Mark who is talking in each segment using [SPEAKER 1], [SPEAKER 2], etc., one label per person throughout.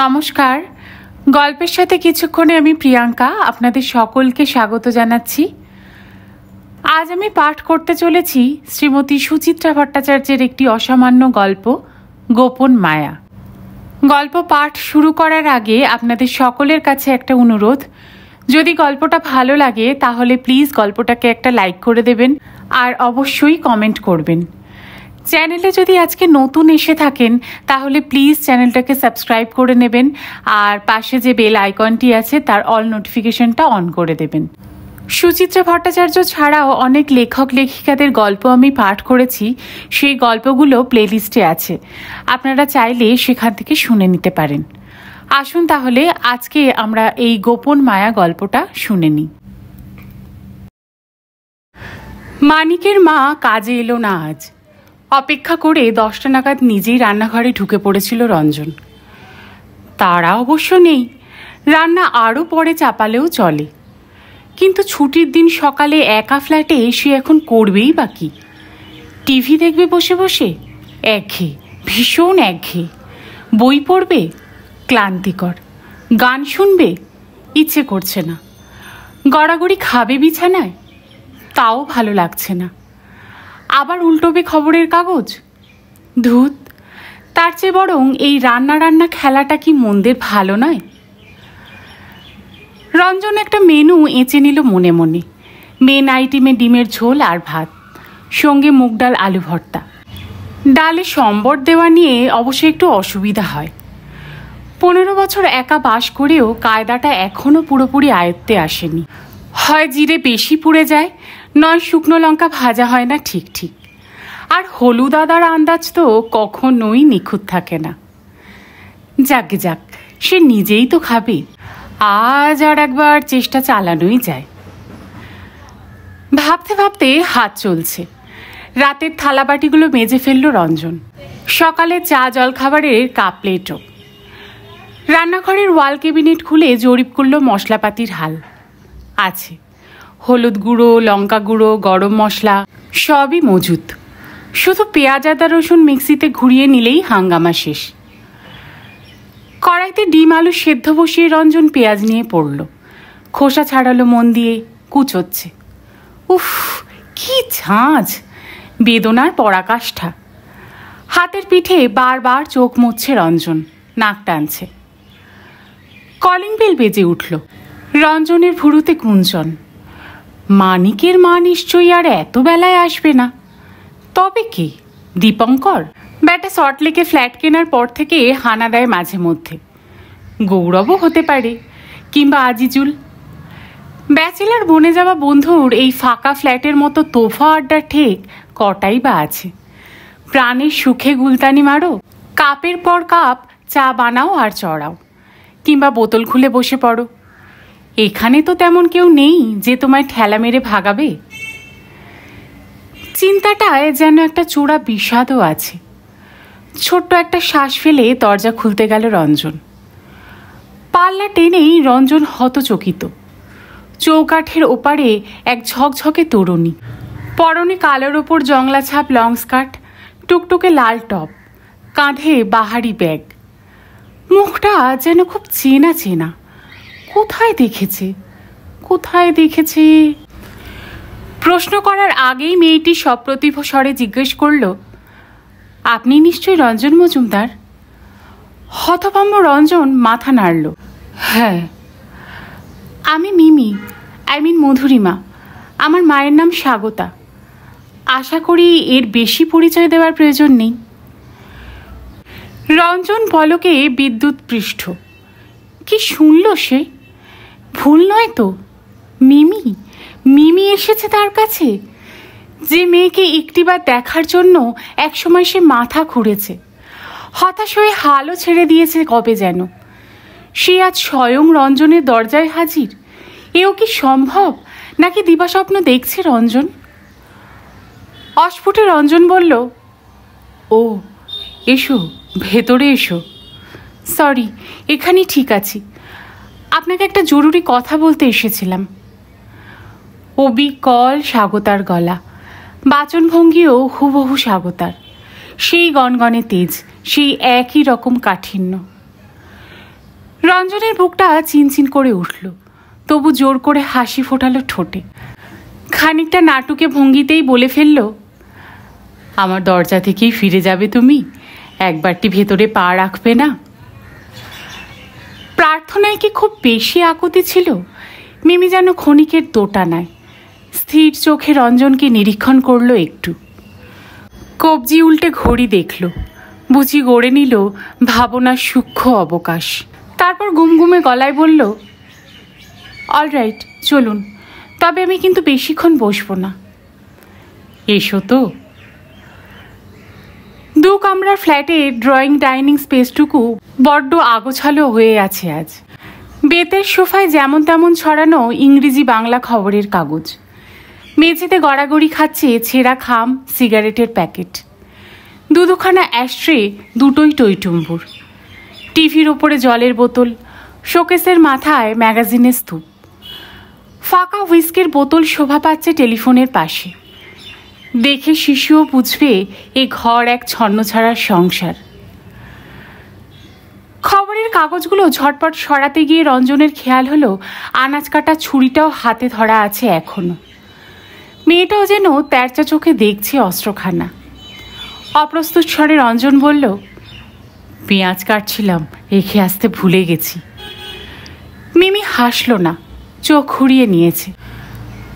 [SPEAKER 1] নমস্কার। গল্পের সাথে কিছুক্ষণে আমি প্রিয়াঙ্কা আপনাদের সকলকে স্বাগত জানাচ্ছি। আজ আমি পাঠ করতে চলেছি শ্রীমতী সুচিত্রা ভট্টাচার্যের একটি অসামান্য গল্প গোপন মায়া। গল্প পাঠ শুরু করার আগে আপনাদের সকলের কাছে একটা অনুরোধ, যদি গল্পটা ভালো লাগে তাহলে প্লিজ গল্পটাকে একটা লাইক করে দেবেন আর অবশ্যই কমেন্ট করবেন। চ্যানেলে যদি আজকে নতুন এসে থাকেন তাহলে প্লিজ চ্যানেলটাকে সাবস্ক্রাইব করে নেবেন আর পাশে যে বেল আইকনটি আছে তার অল নোটিফিকেশনটা অন করে দেবেন। সুচিত্রা ভট্টাচার্য ছাড়াও অনেক লেখক লেখিকাদের গল্প আমি পাঠ করেছি, সেই গল্পগুলো প্লেলিস্টে আছে, আপনারা চাইলে সেখান থেকে শুনে নিতে পারেন। আসুন তাহলে আজকে আমরা এই গোপন মায়া গল্পটা শুনে নিই। মানিকের মা কাজে এলো না আজ। অপেক্ষা করে 10টা নাগাদ নিজেই রান্নাঘরে ঢুকে পড়েছিল রঞ্জন। তারা অবশ্য নেই, রান্না আরও পরে চাপালেও চলে, কিন্তু ছুটির দিন সকালে একা ফ্ল্যাটে সে এখন করবেই বা কি? টিভি দেখবে বসে বসে? একঘেয়ে, ভীষণ একঘেয়ে। বই পড়বে? ক্লান্তিকর। গান শুনবে? ইচ্ছে করছে না। গড়াগড়ি খাবে বিছানায়? তাও ভালো লাগছে না। আবার উল্টোবে খবরের কাগজ? ধুত, তার চেয়ে বরং এই রান্না খেলাটা কি মন্দের ভালো নয়? রঞ্জন একটা মেনু এঁচে নিল মনে মনে। মেন আইটেমে ডিমের ঝোল আর ভাত, সঙ্গে মুগ ডাল আলু ভর্তা। ডালে সম্বর দেওয়া নিয়ে অবশ্য একটু অসুবিধা হয়। 15 বছর একা বাস করেও কায়দাটা এখনও পুরোপুরি আয়ত্তে আসেনি। হয় জিরে বেশি পুড়ে যায়, নয় শুকনো লঙ্কা ভাজা হয় না ঠিক ঠিক। আর হলুদ আদার আন্দাজ তো কখনোই নিখুঁত থাকে না। যাক, সে নিজেই তো খাবে, আজ আর একবার চেষ্টা চালানোই যায়। ভাবতে ভাবতে হাত চলছে। রাতের থালাবাটিগুলো মেজে ফেলল রঞ্জন। সকালে চা জলখাবারের কাপ প্লেটও। রান্নাঘরের ওয়াল ক্যাবিনেট খুলে জরিপ করল মশলাপাতির হাল। আছে হলুদ গুঁড়ো, লঙ্কা গুঁড়ো, গরম মশলা সবই মজুত। শুধু পেঁয়াজ আদা রসুন মিক্সিতে ঘুরিয়ে নিলেই হাঙ্গামা শেষ। কড়াইতে ডিম আলু সেদ্ধ বসিয়ে রঞ্জন পেঁয়াজ নিয়ে পড়ল। খোসা ছাড়ালো মন দিয়ে, কুচোচ্ছে। উফ, কি ঝাঁঝ! বেদনার পরাকাষ্ঠা। হাতের পিঠে বারবার চোখ মুছছে রঞ্জন, নাক টানছে। কলিং বেল বেজে উঠল। রঞ্জনের ভুরুতে কুঞ্চন। মানিকের মা নিশ্চয়ই আর এত বেলায় আসবে না। তবে কে? দীপঙ্কর? ব্যাটা সল্টলেকে ফ্ল্যাট কেনার পর থেকে হানা দেয় মাঝে মধ্যে। গৌরবও হতে পারে, কিংবা আজিজুল। ব্যাচেলার বনে যাওয়া বন্ধুর এই ফাঁকা ফ্ল্যাটের মতো তোফা আড্ডা ঠেক কটাই বা আছে। প্রাণের সুখে গুলতানি মারো, কাপের পর কাপ চা বানাও আর চড়াও, কিংবা বোতল খুলে বসে পড়ো। এখানে তো তেমন কেউ নেই যে তোমায় ঠেলা মেরে ভাগাবে। চিন্তাটায় যেন একটা চূড়া বিষাদও আছে। ছোট্ট একটা শ্বাস ফেলে দরজা খুলতে গেল রঞ্জন। পাল্লা টেনেই রঞ্জন হতচকিত। চৌকাঠের ওপারে এক ঝকঝকে তরুণী, পরনে কালোর ওপর জংলা ছাপ লং স্কার্ট, টুকটুকে লাল টপ, কাঁধে বাহারি ব্যাগ। মুখটা যেন খুব চেনা চেনা। কোথায় দেখেছে? প্রশ্ন করার আগেই মেয়েটি সপ্রতিভ স্বরে জিজ্ঞেস করল, আপনি নিশ্চয়ই রঞ্জন মজুমদার? হতভম্ব রঞ্জন মাথা নাড়ল। হ্যাঁ, আমি মিমি, মধুরিমা। আমার মায়ের নাম স্বাগতা। আশা করি এর বেশি পরিচয় দেওয়ার প্রয়োজন নেই। রঞ্জন পলকে বিদ্যুৎ পৃষ্ঠ। কি শুনল সে? ভুল নয় তো? মিমি এসেছে তার কাছে, যে মেয়েকে একটিবার দেখার জন্য একসময় সে মাথা খুঁড়েছে, হতাশ হয়ে হালও ছেড়ে দিয়েছে কবে যেন। সে আজ স্বয়ং রঞ্জনের দরজায় হাজির। এও কি সম্ভব, নাকি দিবাস্বপ্ন দেখছে রঞ্জন? অস্ফুটে রঞ্জন বলল, ও এসো, ভেতরে এসো। সরি, এখানেই ঠিক আছি। আপনাকে একটা জরুরি কথা বলতে এসেছিলাম। অবিকল স্বাগতার গলা, বাচনভঙ্গিও হুবহু স্বাগতার। সেই গনগনে তেজ, সেই একই রকম কাঠিন্য। রঞ্জনের বুকটা চিনচিন করে উঠল, তবু জোর করে হাসি ফোটালো ঠোঁটে। খানিকটা নাটুকে ভঙ্গিতেই বলে ফেলল, আমার দরজা থেকেই ফিরে যাবে তুমি, একবারটি ভেতরে পা রাখবে না? প্রার্থনায় কি খুব বেশি আকুতি ছিল? মিমি যেন ক্ষণিকের দোটানায় স্থির চোখে রঞ্জনকে নিরীক্ষণ করলো একটু। কবজি উল্টে ঘড়ি দেখল, বুঝি গড়ে নিল ভাবনার সূক্ষ্ম অবকাশ। তারপর গুমগুমে গলায় বলল, অলরাইট, চলুন, তবে আমি কিন্তু বেশিক্ষণ বসবো না। এসো তো। দু কামরার ফ্ল্যাটে ড্রয়িং ডাইনিং স্পেসটুকু বড্ড আগোছালো হয়ে আছে আজ। বেতের সোফায় যেমন তেমন ছড়ানো ইংরেজি বাংলা খবরের কাগজ। মেঝেতে গড়াগড়ি খাচ্ছে ছেঁড়া খাম সিগারেটের প্যাকেট। দুখানা অ্যাশট্রে, দুটোই টইটুম্বুর। টিভির ওপরে জলের বোতল, শোকেসের মাথায় ম্যাগাজিনের স্তূপ। ফাঁকা হুইস্কির বোতল শোভা পাচ্ছে টেলিফোনের পাশে। দেখে শিশুও বুঝবে এ ঘর এক ছন্নছাড়ার সংসার। খবরের কাগজগুলো ঝটপট সরাতে গিয়ে রঞ্জনের খেয়াল হলো আনাজ কাটা ছুরিটাও হাতে ধরা আছে এখনো। মেয়েটাও যেন তেরচা চোখে দেখছে অস্ত্রখানা। অপ্রস্তুত স্বরে রঞ্জন বলল, পেঁয়াজ কাটছিলাম, রেখে আসতে ভুলে গেছি। মিমি হাসল না, চোখ ঘুরিয়ে নিয়েছে।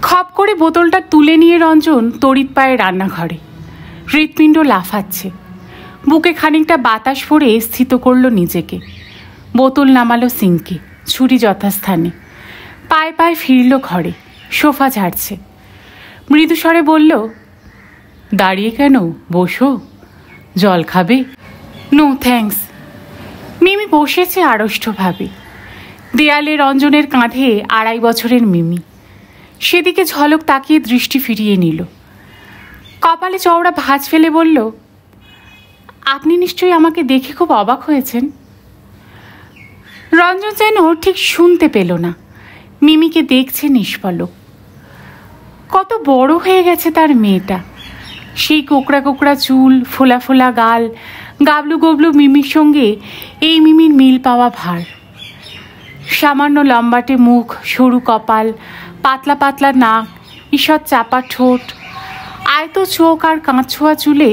[SPEAKER 1] খপ করে বোতলটা তুলে নিয়ে রঞ্জন তড়িৎ পায়ে রান্নাঘরে। হৃৎপিণ্ড লাফাচ্ছে। বুকে খানিকটা বাতাস ভরে স্থিত করল নিজেকে। বোতল নামালো সিঙ্কে, ছুরি যথাস্থানে। পায়ে পায়ে ফিরল ঘরে, সোফা ঝাড়ছে। মৃদুস্বরে বলল, দাঁড়িয়ে কেন, বসো, জল খাবে? No thanks. মিমি বসেছে আড়ষ্টভাবে। দেয়ালে রঞ্জনের কাঁধে 2.5 বছরের মিমি। সেদিকে ঝলক তাকিয়ে দৃষ্টি ফিরিয়ে নিল। কপালে চওড়া ভাঁজ ফেলে বলল, আপনি নিশ্চয়ই আমাকে দেখে খুব অবাক হয়েছেন। রঞ্জন যেন ঠিক শুনতে পেল না। মিমিকে দেখছে নিষ্পলক। কত বড় হয়ে গেছে তার মেয়েটা। সেই কোকড়া কোকড়া চুল, ফোলা ফোলা গাল, গাবলু গবলু মিমির সঙ্গে এই মিমির মিল পাওয়া ভার। সামান্য লম্বাটে মুখ, সরু কপাল, পাতলা পাতলা নাক, ঈষৎ চাপা ঠোঁট, আয়তো চোখ আর কাঁচছোয়া চুলে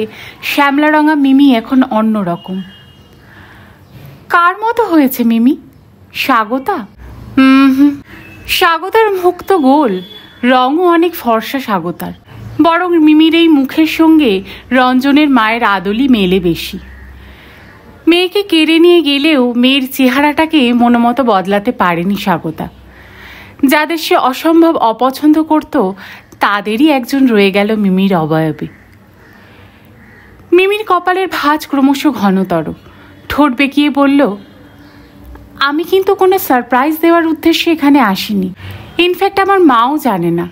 [SPEAKER 1] শ্যামলা রঙা মিমি এখন অন্যরকম। কার মতো হয়েছে মিমি? স্বাগতা? স্বাগতার মুখ তো গোল, রঙও অনেক ফর্সা স্বাগতার। বরং মিমির এই মুখের সঙ্গে রঞ্জনের মায়ের আদলই মেলে বেশি। মেয়েকে কেড়ে নিয়ে গেলেও মেয়ের চেহারাটাকে মনোমতো বদলাতে পারেনি স্বাগতা। যাদের সে অসম্ভব অপছন্দ করত তাদেরই একজন রয়ে গেল মিমির অবয়বে। মিমির কপালের ভাঁজ ক্রমশ ঘনতর। ঠোঁট বেঁকিয়ে বলল, আমি কিন্তু কোনো সারপ্রাইজ দেওয়ার উদ্দেশ্যে এখানে আসিনি। ইনফ্যাক্ট আমার মাও জানে না।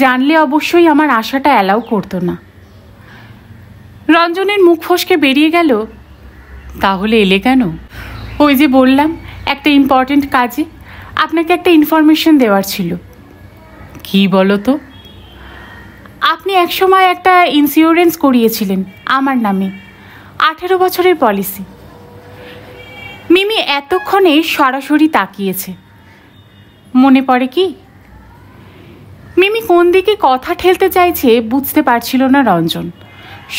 [SPEAKER 1] জানলে অবশ্যই আমার আশাটা অ্যালাউ করতো না। রঞ্জনের মুখ ফসকে বেরিয়ে গেল, তাহলে এলে কেন? ওই যে বললাম, একটা ইম্পর্টেন্ট কাজে। আপনাকে একটা ইনফরমেশন দেওয়ার ছিল। কি বলো তো? আপনি একসময় একটা ইন্স্যুরেন্স করিয়েছিলেন আমার নামে, 18 বছরের পলিসি। মিমি এতক্ষণে সরাসরি তাকিয়েছে। মনে পড়ে কি? মিমি কোন দিকে কথা ঠেলতে চাইছে বুঝতে পারছিল না রঞ্জন।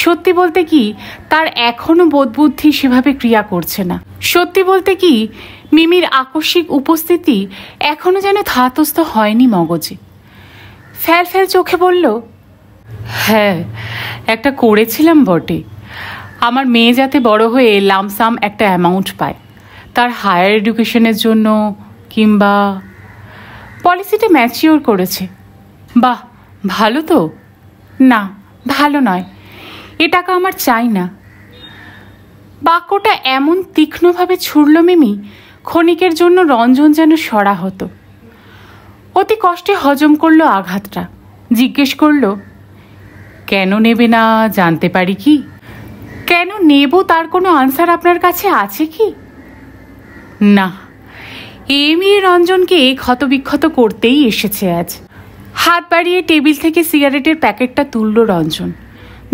[SPEAKER 1] সত্যি বলতে কি, তার এখনো বোধবুদ্ধি সেভাবে ক্রিয়া করছে না। সত্যি বলতে কি, মিমির আকস্মিক উপস্থিতি এখনো যেন ধাতস্থ হয়নি মগজে। ফ্যাল ফ্যাল চোখে বলল, হ্যাঁ, একটা করেছিলাম বটে। আমার মেয়ে যাতে বড় হয়ে লামসাম একটা অ্যামাউন্ট পায়, তার হায়ার এডুকেশনের জন্য, কিংবা পলিসিটা ম্যাচিওর করেছে। বাহ, ভালো তো। না, ভালো নয়, এ টাকা আমার চাই না। বাক্যটা এমন তীক্ষ্ণভাবে ছুড়ল মিমি, ক্ষণিকের জন্য রঞ্জন যেন সরা হতো। অতি কষ্টে হজম করলো আঘাতটা। জিজ্ঞেস করল, কেন নেবে না জানতে পারি কি? কেন নেব তার কোনো আনসার আপনার কাছে আছে কি? না, মেয়ে রঞ্জনকে ক্ষতবিক্ষত করতেই এসেছে আজ। হাত বাড়িয়ে টেবিল থেকে সিগারেটের প্যাকেটটা তুলল রঞ্জন।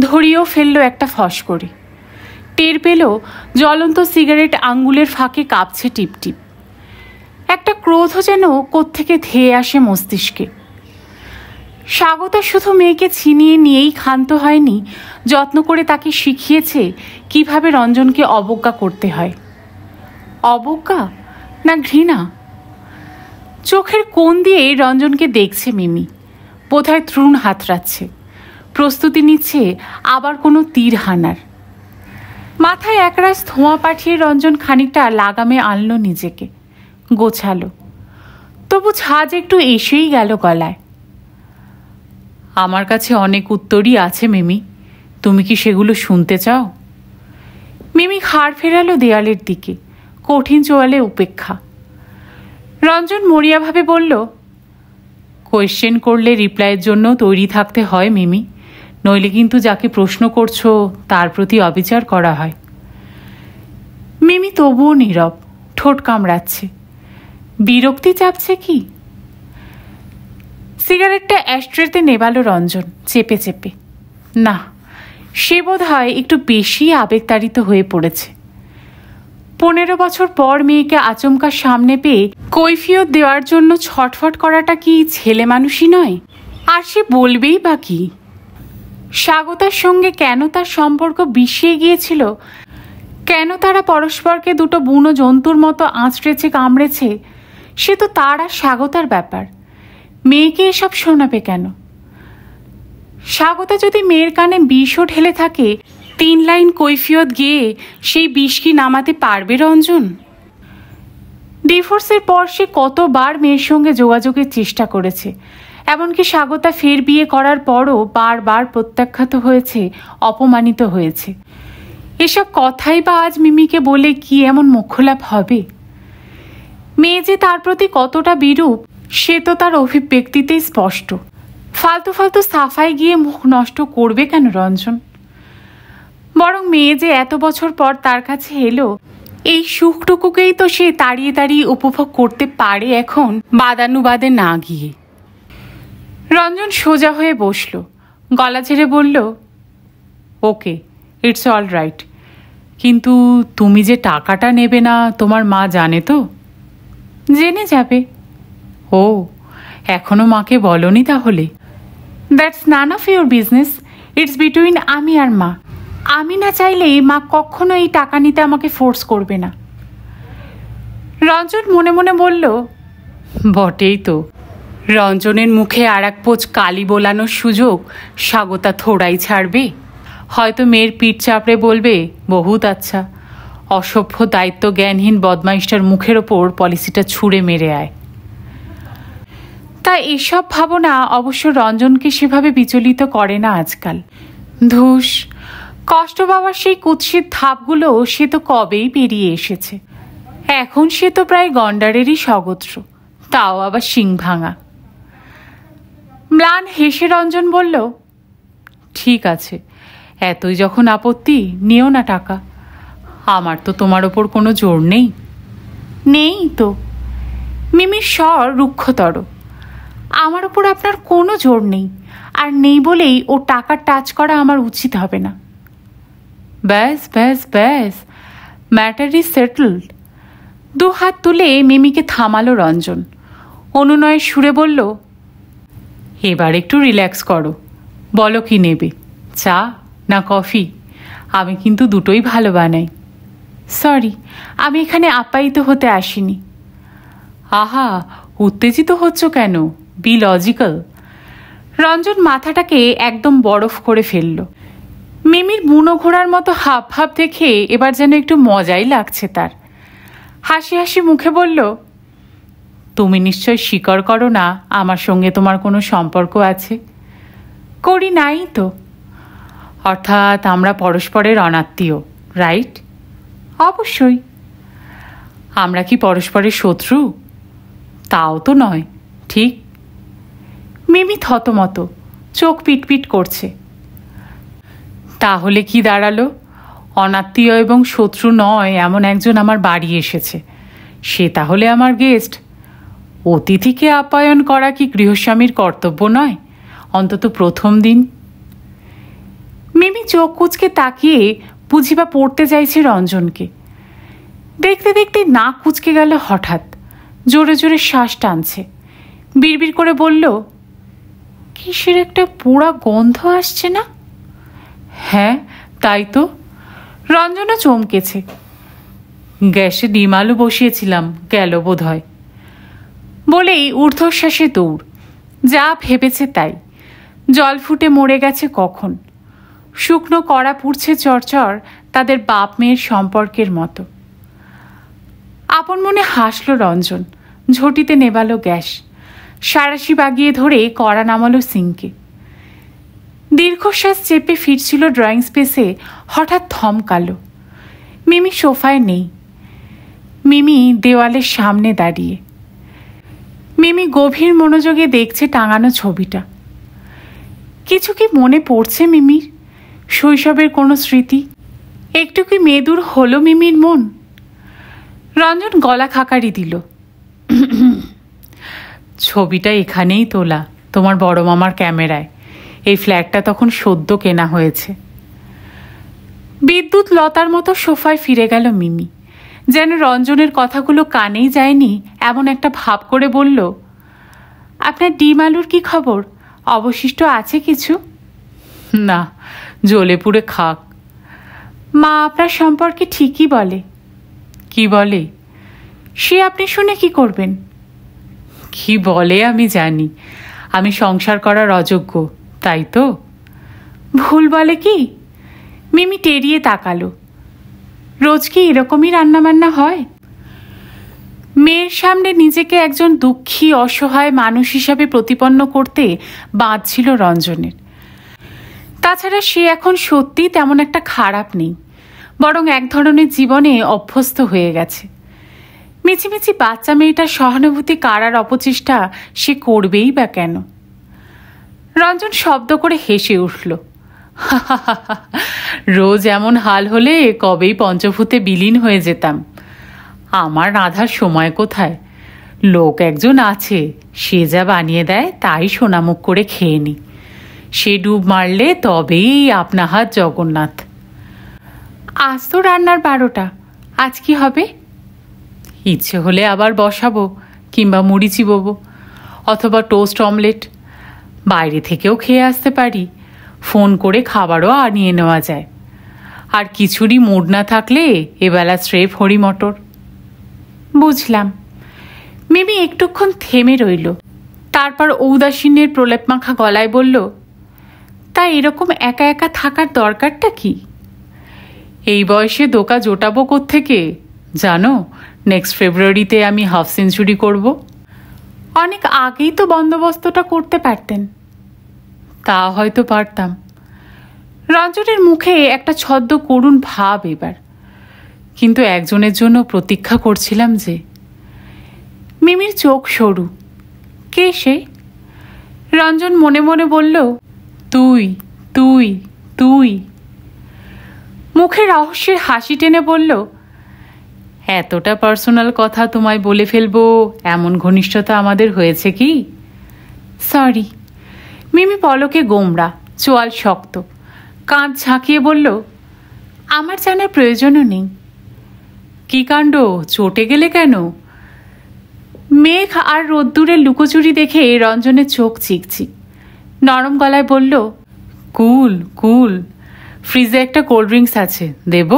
[SPEAKER 1] ধরিয়েও ফেলল একটা ফস করে। টের পেল জ্বলন্ত সিগারেট আঙ্গুলের ফাঁকে কাঁপছে টিপটিপ। ক্রোধও যেন কোত্থেকে ধেয়ে আসে মস্তিষ্কে। স্বাগতা শুধু মেয়েকে ছিনিয়ে নিয়েই ক্ষান্ত হয়নি, যত্ন করে তাকে শিখিয়েছে কিভাবে রঞ্জনকে অবজ্ঞা করতে হয়। অবজ্ঞা না ঘৃণা? চোখের কোণ দিয়ে রঞ্জনকে দেখছে মিমি, বোধহয় তৃণ হাতড়াচ্ছে, প্রস্তুতি নিচ্ছে আবার কোনো তীর হানার। মাথায় একরাশ ধোঁয়া পাঠিয়ে রঞ্জন খানিকটা লাগামে আনলো নিজেকে, গোছালো। তবু ঝাঁজ একটু এসেই গেল গলায়। আমার কাছে অনেক উত্তরই আছে মিমি, তুমি কি সেগুলো শুনতে চাও? মিমি ঘাড় ফেরালো দেয়ালের দিকে, কঠিন চোয়ালে উপেক্ষা। রঞ্জন মরিয়াভাবে বলল, কোয়েশ্চেন করলে রিপ্লাইয়ের জন্য তৈরি থাকতে হয় মিমি, নইলে কিন্তু যাকে প্রশ্ন করছো তার প্রতি অবিচার করা হয়। মিমি তবুও নীরব, ঠোঁট কামড়াচ্ছে। বিরক্তি চাপছে কি? সিগারেটটা অ্যাশট্রেতে নেবালো রঞ্জন চেপে চেপে। না, সে বোধ হয় একটু বেশি আবেগতাড়িত হয়ে পড়েছে। 15 বছর পর মেয়েকে আচমকা সামনে পেয়ে কৈফিয়ত দেওয়ার জন্য ছটফট করাটা কি ছেলে মানুষই নয়? আর সে বলবেই বা কি? স্বাগতার সঙ্গে কেন তার সম্পর্ক বিষিয়ে গিয়েছিল, কেন তারা পরস্পরকে দুটো বুনো জন্তুর মতো আঁচড়েছে কামড়েছে, সে তো তার আর স্বাগতার ব্যাপার। মেয়েকে এসব শোনাবে কেন? স্বাগতা যদি মেয়ের কানে বিষও ঢেলে থাকে, 3 লাইন কৈফিয়ত গিয়ে সেই বিষ কি নামাতে পারবে রঞ্জন? ডিভোর্সের পর সে কতবার মেয়ের সঙ্গে যোগাযোগের চেষ্টা করেছে, এমনকি স্বাগতা ফের বিয়ে করার পরও বারবার প্রত্যাখ্যাত হয়েছে, অপমানিত হয়েছে। এসব কথাই বা আজ মিমিকে বলে কি এমন মোক্ষলাভ হবে? মেয়ে যে তার প্রতি কতটা বিরূপ সে তো তার অভিব্যক্তিতেই স্পষ্ট। ফালতু ফালতু সাফাই গিয়ে মুখ নষ্ট করবে কেন রঞ্জন? বরং মেয়ে যে এত বছর পর তার কাছে এলো, এই সুখটুকুকেই তো সে তাড়িয়ে তাড়িয়ে উপভোগ করতে পারে এখন, বাদানুবাদে না গিয়ে। রঞ্জন সোজা হয়ে বসল, গলা ঝেড়ে বলল, ওকে, ইটস অল রাইট, কিন্তু তুমি যে টাকাটা নেবে না তোমার মা জানে তো? জেনে যাবে। ও, এখনো মাকে বলনি তাহলে? That's none of your business, it's between আমি আর মা। আমি না চাইলেই মা কখনো এই টাকা নিতে আমাকে ফোর্স করবে না। রঞ্জন মনে মনে বলল, বটেই তো। রঞ্জনের মুখে আর এক পোঁচ কালি বোলানোর সুযোগ স্বাগতা থোড়াই ছাড়বে। হয়তো মেয়ের পিঠ চাপড়ে বলবে, বহুত আচ্ছা, অসভ্য দায়িত্ব জ্ঞানহীন বদমাইশটার মুখের ওপর পলিসিটা ছুঁড়ে মেরে আয়। তা এসব ভাবনা অবশ্য রঞ্জনকে সেভাবে বিচলিত করে না আজকাল। ধুস, কষ্ট পাওয়ার সেই কুৎসিত ধাপগুলো সে তো কবেই পেরিয়ে এসেছে। এখন সে তো প্রায় গন্ডারেরই স্বগোত্র, তাও আবার শিং ভাঙা। ম্লান হেসে রঞ্জন বলল, ঠিক আছে, এতই যখন আপত্তি, নিও না টাকা। আমার তো তোমার ওপর কোনো জোর নেই। নেই তো। মিমির স্বর রুক্ষতর। আমার ওপর আপনার কোনো জোর নেই, আর নেই বলেই ও টাকার টাচ করা আমার উচিত হবে না। ব্যাস ব্যাস ব্যাস, ম্যাটার ইজ সেটেলড। 2 হাত তুলে মিমিকে থামালো রঞ্জন, অনুনয়ের সুরে বলল, এবার একটু রিল্যাক্স করো, বলো কি নেবে, চা না কফি? আমি কিন্তু দুটোই ভালো বানাই। সরি, আমি এখানে আপ্যায়িত হতে আসিনি। আহা, উত্তেজিত হচ্ছ কেন? B logical. রঞ্জন মাথাটাকে একদম বরফ করে ফেলল। মিমির বুনো ঘোড়ার মতো হাব ভাব দেখে এবার যেন একটু মজাই লাগছে তার। হাসি হাসি মুখে বলল, তুমি নিশ্চয় স্বীকার করো না আমার সঙ্গে তোমার কোনো সম্পর্ক আছে? করি নাই তো। অর্থাৎ আমরা পরস্পরের অনাত্মীয়, রাইট? অবশ্যই। আমরা কি পরস্পরের শত্রু? তাও তো নয়, ঠিক? মিমি থতমত, চোখ পিটপিট করছে। তাহলে কি দাঁড়ালো? অনাত্মীয় এবং শত্রু নয় এমন একজন আমার বাড়ি এসেছে, সে তাহলে আমার গেস্ট। অতিথিকে আপ্যায়ন করা কি গৃহস্বামীর কর্তব্য নয়, অন্তত প্রথম দিন? মিমি চোখ কুঁচকে তাকিয়ে বুঝিবা পড়তে চাইছে রঞ্জনকে। দেখতে দেখতে নাক কুঁচকে গেল হঠাৎ, জোরে জোরে শ্বাস টানছে। বিড়বিড় করে বলল, কিসের একটা পোড়া গন্ধ আসছে না? হ্যাঁ তাই তো। রঞ্জনও চমকেছে। গ্যাসে ডিম আলু বসিয়েছিলাম, গেল বোধ হয় বলেই ঊর্ধ্বশ্বাসে দৌড়। যা ভেবেছে তাই। জল ফুটে মরে গেছে কখন। শুকনো কড়া পুড়ছে চরচর, তাদের বাপ মেয়ের সম্পর্কের মতো। আপন মনে হাসল রঞ্জন। ঝটিতে নেবালো গ্যাস। সাঁড়াশি বাগিয়ে ধরে কড়া নামালো সিঙ্কে। দীর্ঘশ্বাস চেপে ফিরছিল ড্রয়িং স্পেসে, হঠাৎ থমকালো। মিমি সোফায় নেই। মিমি দেওয়ালের সামনে দাঁড়িয়ে। মিমি গভীর মনোযোগে দেখছে টাঙানো ছবিটা। কিছু কি মনে পড়ছে মিমির? শৈশবের কোনো স্মৃতি? একটু কি মেদুর হলো মিমির মন? রঞ্জন গলা খাকারি দিল। ছবিটা এখানেই তোলা, তোমার বড় মামার ক্যামেরায়। এই ফ্ল্যাটটা তখন সদ্য কেনা হয়েছে। বিদ্যুৎ লতার মতো সোফায় ফিরে গেল মিমি। যেন রঞ্জনের কথাগুলো কানেই যায়নি এমন একটা ভাব করে বলল, আপনার ডিম আলুর কি খবর? অবশিষ্ট আছে কিছু? না, জ্বলে পুড়ে খাক। মা আপনার সম্পর্কে ঠিকই বলে। কি বলে? সে আপনি শুনে কি করবেন? কি বলে আমি জানি। আমি সংসার করার অযোগ্য, তাই তো? ভুল বলে কি? মিমি টেরিয়ে তাকালো। রোজ কি এরকমই রান্নাবান্না হয়? মেয়ের সামনে নিজেকে একজন দুঃখী অসহায় মানুষ হিসাবে প্রতিপন্ন করতে বাঁধছিল রঞ্জনের। তাছাড়া সে এখন সত্যি তেমন একটা খারাপ নেই, বরং এক ধরনের জীবনে অভ্যস্ত হয়ে গেছে। মিছিমিছি বাচ্চা মেয়েটার সহানুভূতি কাড়ার অপচেষ্টা সে করবেই বা কেন? রঞ্জন শব্দ করে হেসে উঠল। রোজ এমন হাল হলে কবেই পঞ্চভূতে বিলীন হয়ে যেতাম। আমার রাধার সময় কোথায়? লোক একজন আছে, সে যা বানিয়ে দেয় তাই সোনামুখ করে খেয়ে নি। সে ডুব মারলে তবেই আপনা হাত জগন্নাথ। আজ তো রান্নার 12টা, আজ কি হবে? ইচ্ছে হলে আবার বসাবো, কিংবা মুড়ি চিবোবো, অথবা টোস্ট অমলেট। বাইরে থেকেও খেয়ে আসতে পারি, ফোন করে খাবারও আনিয়ে নেওয়া যায়। আর কিছুরই মুড না থাকলে এবেলা স্রেফ হরি মটর। বুঝলাম। মিমি একটুক্ষণ থেমে রইল, তারপর ঔদাসীন্যের প্রলেপ মাখা গলায় বলল, তা এরকম একা একা থাকার দরকারটা কি? এই বয়সে দোকা জোটাবো কোত্থেকে? জানো, নেক্সট ফেব্রুয়ারিতে আমি হাফ সেঞ্চুরি করব। অনেক আগেই তো বন্দোবস্তটা করতে পারতেন। তা হয়তো পারতাম। রঞ্জনের মুখে একটা ছদ্ম করুণ ভাব এবার। কিন্তু একজনের জন্য প্রতীক্ষা করছিলাম যে। মিমির চোখ সরু। কে সে? রঞ্জন মনে মনে বলল, তুই তুই তুই। মুখে রহস্যের হাসি টেনে বলল, এতটা পার্সোনাল কথা তোমায় বলে ফেলবো এমন ঘনিষ্ঠতা আমাদের হয়েছে কি? সরি। মিমি পলকে গোমড়া, চোয়াল শক্ত, কাঁধ ঝাঁকিয়ে বলল, আমার জানার প্রয়োজনও নেই। কি কাণ্ড, চটে গেলে কেন? মেঘ আর রোদ্দুরের লুকোচুরি দেখে রঞ্জনের চোখ চিকচিক। নরম গলায় বলল, কুল কুল, ফ্রিজে একটা কোল্ড ড্রিঙ্কস আছে, দেব?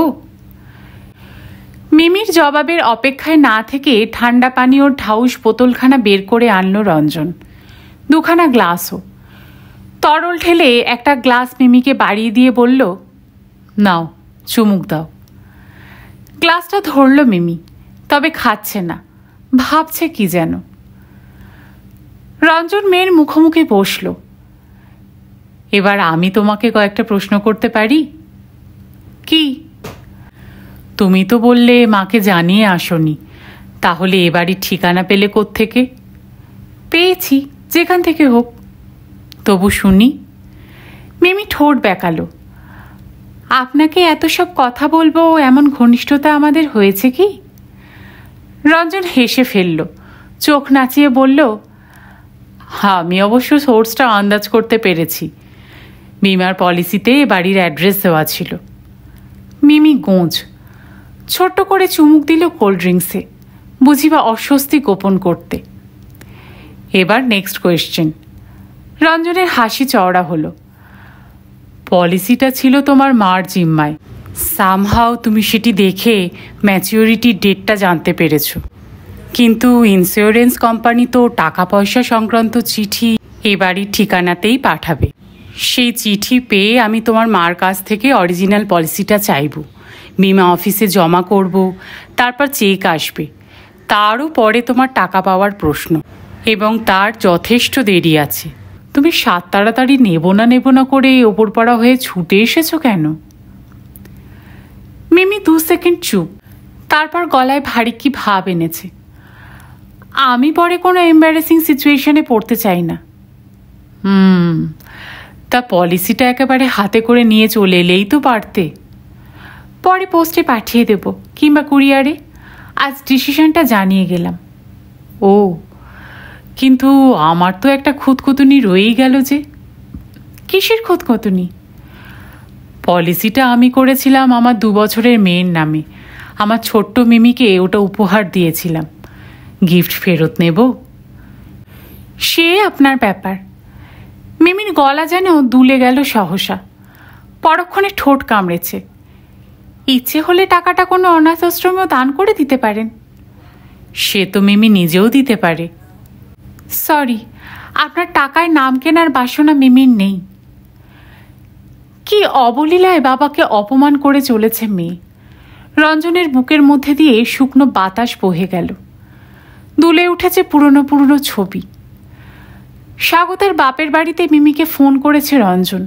[SPEAKER 1] মিমির জবাবের অপেক্ষায় না থেকে ঠান্ডা পানীয়র ঢাউস বোতলখানা বের করে আনলো রঞ্জন। দুখানা গ্লাসও। তরল ঢেলে একটা গ্লাস মিমিকে বাড়িয়ে দিয়ে বলল, নাও, চুমুক দাও। গ্লাসটা ধরল মিমি, তবে খাচ্ছে না, ভাবছে কি যেন। রঞ্জন মেয়ের মুখোমুখি বসল। এবার আমি তোমাকে কয়েকটা প্রশ্ন করতে পারি? কি? তুমি তো বললে মাকে জানিয়ে আসনি, তাহলে এ বাড়ির ঠিকানা পেলে কোত্থেকে? পেয়েছি, যেখান থেকে হোক। তবু শুনি। মিমি ঠোঁট বেঁকালো। আপনাকে এত সব কথা বলবো এমন ঘনিষ্ঠতা আমাদের হয়েছে কি? রঞ্জন হেসে ফেলল, চোখ নাচিয়ে বলল, আমি অবশ্য সোর্সটা আন্দাজ করতে পেরেছি। বিমার পলিসিতে বাড়ির অ্যাড্রেস দেওয়া ছিল। মিমি গোঁজ। ছোট্ট করে চুমুক দিল কোল্ড ড্রিঙ্কসে। বুঝিবা অস্বস্তি গোপন করতে। এবার নেক্সট কোয়েশ্চেন। রঞ্জনের হাসি চওড়া হলো। পলিসিটা ছিল তোমার মার জিম্মায়, সামহাও তুমি সেটি দেখে ম্যাচিওরিটি ডেটটা জানতে পেরেছ, কিন্তু ইন্স্যুরেন্স কোম্পানি তো টাকা পয়সা সংক্রান্ত চিঠি এ বাড়ির ঠিকানাতেই পাঠাবে। সেই চিঠি পেয়ে আমি তোমার মার কাছ থেকে অরিজিনাল পলিসিটা চাইব, বিমা অফিসে জমা করব, তারপর চেক আসবে, তারও পরে তোমার টাকা পাওয়ার প্রশ্ন, এবং তার যথেষ্ট দেরি আছে। তুমি সাত তাড়াতাড়ি নেব না করে ওপর পড়া হয়ে ছুটে এসেছো কেন? মিমি 2 সেকেন্ড চুপ, তারপর গলায় ভারী কি ভাব এনেছে। আমি পরে কোনো এম্বারেসিং সিচুয়েশনে পড়তে চাই না। তা পলিসিটা একেবারে হাতে করে নিয়ে চলে এলেই তো পারতে। পরে পোস্টে পাঠিয়ে দেব কিংবা কুরিয়ারে, আজ ডিসিশনটা জানিয়ে গেলাম। ও, কিন্তু আমার তো একটা খুঁতখুঁতুনি রয়েই গেল যে। কিসের খুঁতখুঁতুনি? পলিসিটা আমি করেছিলাম আমার 2 বছরের মেয়ের নামে। আমার ছোট্ট মিমিকে ওটা উপহার দিয়েছিলাম, গিফট ফেরত নেব। সে আপনার ব্যাপার। মিমির গলা যেন দুলে গেল সহসা, পরক্ষণে ঠোঁট কামড়েছে। ইচ্ছে হলে টাকাটা কোনো অনাথ আশ্রমেও দান করে দিতে পারেন। সে তো মিমি নিজেও দিতে পারে। সরি, আপনার টাকায় নাম কেনার বাসনা মিমির নেই। কি অবলীলায় বাবাকে অপমান করে চলেছে মেয়ে। রঞ্জনের বুকের মধ্যে দিয়ে শুকনো বাতাস বহে গেল। দুলে উঠেছে পুরনো পুরনো ছবি। স্বাগতার বাপের বাড়িতে মিমিকে ফোন করেছে রঞ্জন।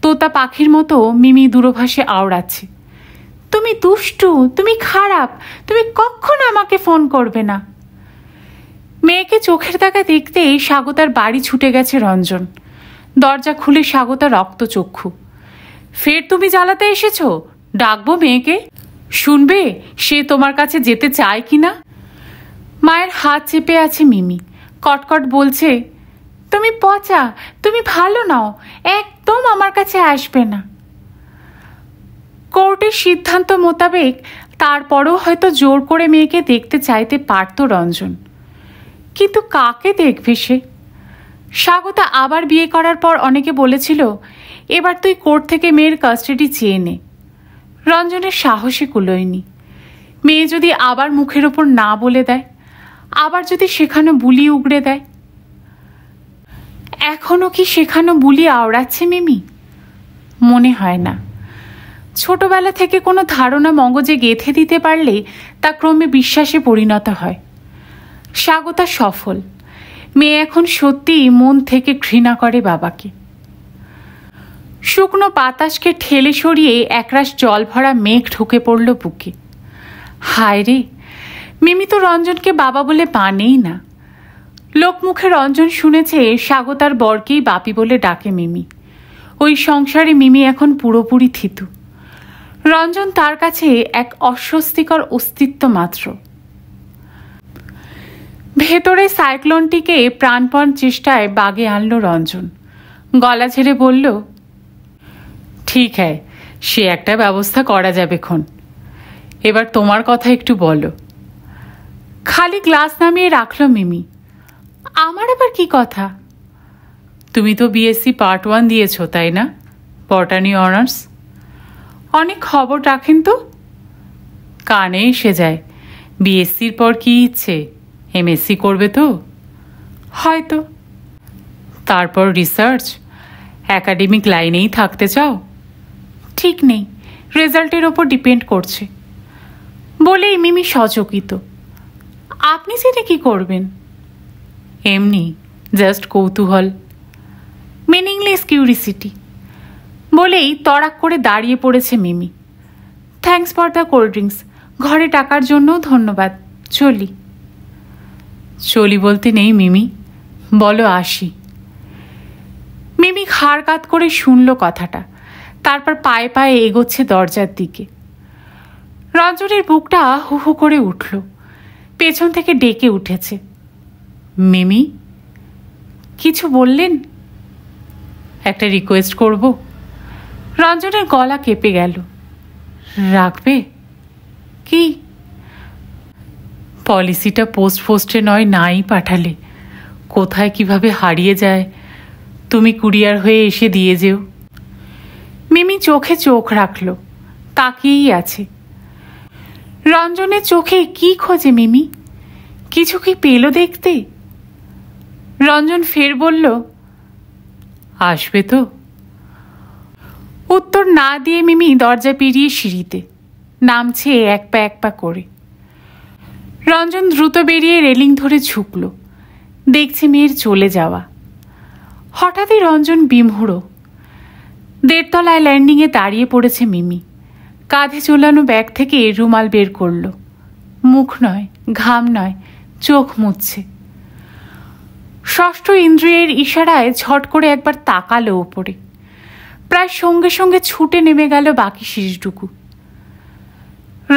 [SPEAKER 1] তোতা পাখির মতো মিমি দূরভাষে আওড়াচ্ছে, তুমি দুষ্টু, তুমি খারাপ, তুমি কখনো আমাকে ফোন করবে না। মেয়েকে চোখের দেখা দেখতেই স্বাগতার বাড়ি ছুটে গেছে রঞ্জন। দরজা খুলে স্বাগতা রক্তচক্ষু। ফের তুমি জ্বালাতে এসেছো? ডাকবো মেয়েকে? শুনবে সে তোমার কাছে যেতে চায় কি না? মায়ের হাত চেপে আছে মিমি, কটকট বলছে, তুমি পচা, তুমি ভালো নাও, একদম আমার কাছে আসবে না। কোর্টের সিদ্ধান্ত মোতাবেক তারপরও হয়তো জোর করে মেয়েকে দেখতে চাইতে পারত রঞ্জন, কিন্তু কাকে দেখবে সে? স্বাগতা আবার বিয়ে করার পর অনেকে বলেছিল, এবার তুই কোর্ট থেকে মেয়ের কাস্টাডি চেয়ে নে। রঞ্জনের সাহসে কুলোয়নি। মেয়ে যদি আবার মুখের ওপর না বলে দেয়, আবার যদি সেখানে বুলি উগড়ে দেয়। এখনো কি সেখানে বুলি আওড়াচ্ছে মিমি? মনে হয় না। ছোটবেলা থেকে কোনো ধারণা মগজে গেঁথে দিতে পারলে তা ক্রমে বিশ্বাসে পরিণত হয়। স্বাগতা সফল। মেয়ে এখন সত্যিই মন থেকে ঘৃণা করে বাবাকে। শুকনো বাতাসকে ঠেলে সরিয়ে একরাশ জল ভরা মেঘ ঢুকে পড়ল বুকে। হায় রে, মিমি তো রঞ্জনকে বাবা বলে মানেই না। লোকমুখে রঞ্জন শুনেছে স্বাগতার বরকেই বাপি বলে ডাকে মিমি। ওই সংসারে মিমি এখন পুরোপুরি থিতু। রঞ্জন তার কাছে এক অস্বস্তিকর অস্তিত্ব মাত্র। ভেতরে সাইক্লোনটিকে প্রাণপণ চেষ্টায় বাগে আনলো রঞ্জন। গলা ঝেড়ে বলল, ঠিক হ্যায়, সে একটা ব্যবস্থা করা যাবে খন। এবার তোমার কথা একটু বলো। খালি গ্লাস নামিয়ে রাখলো মিমি। আমার আবার কি কথা? তুমি তো বিএসসি পার্ট 1 দিয়েছ, তাই না? বটানি অনার্স। অনেক খবর রাখেন তো। কানে এসে যায়। বিএসসির পর কি ইচ্ছে? এমএসসি করবে তো? হয়তো। তারপর রিসার্চ, একাডেমিক লাইনেই থাকতে চাও? ঠিক নেই, রেজাল্টের ওপর ডিপেন্ড করছে। বলেই মিমি সচকিত। আপনি সেটা কি করবেন? এমনি, জাস্ট কৌতূহল, মিনিংলেস কিউরিসিটি। বলেই তড়াক করে দাঁড়িয়ে পড়েছে Mimi. Thanks for the cold drinks, ঘরে টাকার জন্যও ধন্যবাদ। চলি। চলি বলতে নেই মিমি, বলো আসি। মিমি ঘাড় কাত করে শুনল কথাটা, তারপর পায়ে পায়ে এগোচ্ছে দরজার দিকে। রঞ্জনের বুকটা হু হু করে উঠল। পেছন থেকে ডেকে উঠেছে, মিমি। কিছু বললেন? একটা রিকোয়েস্ট করব। রঞ্জনের গলা কেঁপে গেল। রাখবে? কি? পলিসিটা পোস্টে নয় নাই পাঠালে, কোথায় কিভাবে হারিয়ে যায়, তুমি কুরিয়ার হয়ে এসে দিয়ে যেও। মিমি চোখে চোখ রাখল, তাকিয়েই আছে। রঞ্জনের চোখে কি খোঁজে মিমি? কিছু কি পেল দেখতে? রঞ্জন ফের বলল, আসবে তো। উত্তর না দিয়ে মিমি দরজা পেরিয়ে সিঁড়িতে নামছে এক পা করে। রঞ্জন দ্রুত বেরিয়ে রেলিং ধরে ঝুঁকল, দেখছে মেয়ের চলে যাওয়া। হঠাৎই রঞ্জন বিমূঢ়। 1.5 তলায় ল্যান্ডিংয়ে দাঁড়িয়ে পড়েছে মিমি। কাঁধে ঝোলানো ব্যাগ থেকে রুমাল বের করল। মুখ নয়, ঘাম নয়, চোখ মুছছে। ষষ্ঠ ইন্দ্রিয়ের ইশারায় ঝট করে একবার তাকালো ওপরে। প্রায় সঙ্গে সঙ্গে ছুটে নেমে গেল বাকি সিঁড়িটুকু।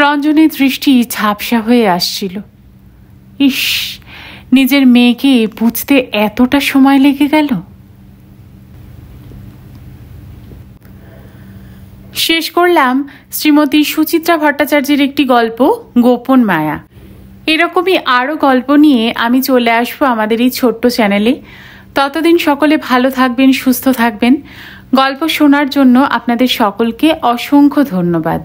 [SPEAKER 1] রঞ্জনের দৃষ্টি ঝাপসা হয়ে আসছিল। ইস, নিজের মেয়েকে বুঝতে এতটা সময় লেগে গেল। শেষ করলাম শ্রীমতী সুচিত্রা ভট্টাচার্যের একটি গল্প, গোপন মায়া। এরকমই আরও গল্প নিয়ে আমি চলে আসবো আমাদের এই ছোট্ট চ্যানেলে। ততদিন সকলে ভালো থাকবেন, সুস্থ থাকবেন। গল্প শোনার জন্য আপনাদের সকলকে অসংখ্য ধন্যবাদ।